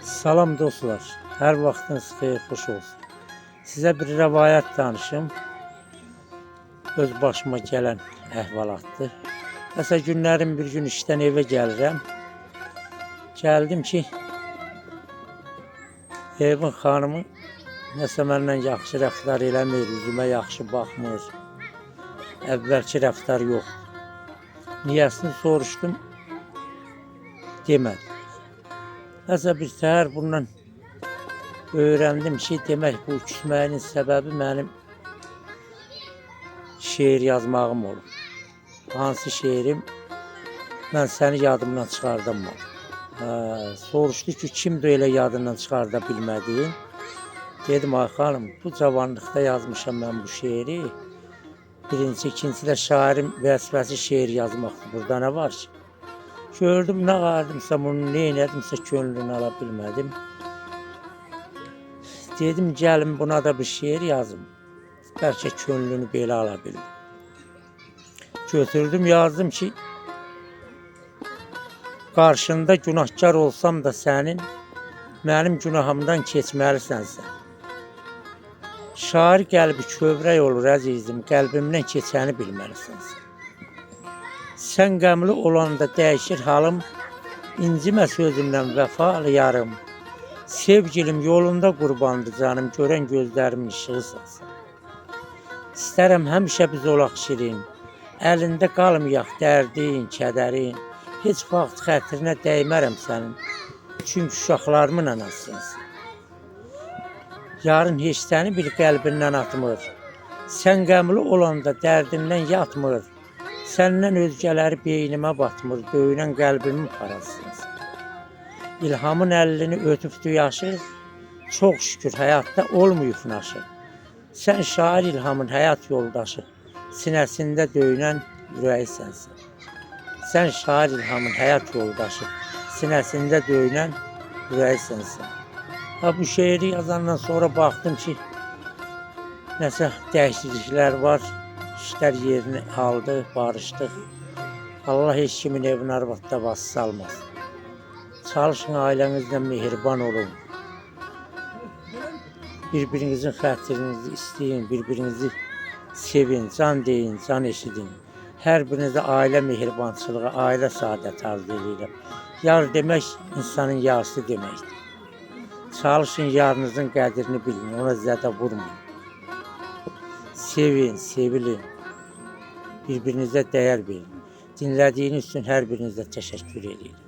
Salam dostlar, her vaxtınız xeyir, xoş olsun. Sizə bir rəvayət danışım, öz başıma gələn əhvalatdır. Məsələn, günlərin bir gün işdən evə gəlirəm. Gəldim ki, evin xanımı nəsə məndən yaxşı rəftar eləmir, üzümə yaxşı baxmır. Əvvəlki rəftar yox. Niyəsini soruşdum, demədi. Nəsə bir səhər bundan öyrəndim ki, demək bu küsməyinin səbəbi mənim şeir yazmağım olur. Hansı şeirim? Mən səni yadımdan çıxardamadım. Soruşdu ki, kimdir elə yadından çıxarda bilmədiyin? Dedim, ay xanım, bu cavanlıqda yazmışam mən bu şeiri. Birinci, ikinci də şairin vəzifəsi şeir yazmaqdır. Burada nə var ki? Gördüm, nə qardımsa, bunu nə elədimsə könlünü ala bilmədim. Dedim, gəlin buna da bir şeir yazım. Bəlkə könlünü belə ala bilim. Götürdüm, yazdım ki, qarşında günahkar olsam da sənin, mənim günahımdan keçməlisən sən. Şair qəlbi kövrək olur əzizim, qəlbimdən keçəni bilməlisən sən. Sən qəmli olanda dəyişir halım, incimə sözümdən vəfalı yarım. Sevgilim yolunda qurbandı canım, görən gözlərimin işığısan sən. İstərəm həmişə biz olaq şirin, əlində qalmayaq dərdin, kədərin. Heç vaxt xətrinə dəymərəm sənin, çünki uşaqlarımın anasısın sən. Yarın heç səni bir qəlbindən atmır, sən qəmli olanda dərdindən yatmır. Səndən özgələri beynimə batmır, döyünən qəlbimin parasısın. İlhamın əlini ötübdü yaşır, çox şükür həyatda olmayıb naşı. Sən şair ilhamın həyat yoldaşı, sinəsində döyünən ürəyisən sən. Sən şair ilhamın həyat yoldaşı, sinəsində döyünən ürəyisən sən. Bu şeiri yazandan sonra baxdım ki, nəsə dəyişikliklər var. İşlər yerini aldı, barışdıq. Allah heç kimin evin arvadda bası salmasın. Çalışın ailənizlə mehriban olun. Bir-birinizin xətrinizi istəyin, bir-birinizi sevin, can deyin, can eşidin. Hər birinizə ailə mehribançılığı, ailə saadəti arzu edirəm. Yar demək insanın yarısı deməkdir. Çalışın yarınızın qədrini bilin, ona zədə vurmayın. Sevin, sevilin, bir-birinizə dəyər verin. Dinlədiyiniz üçün hər birinizə təşəkkür edirəm.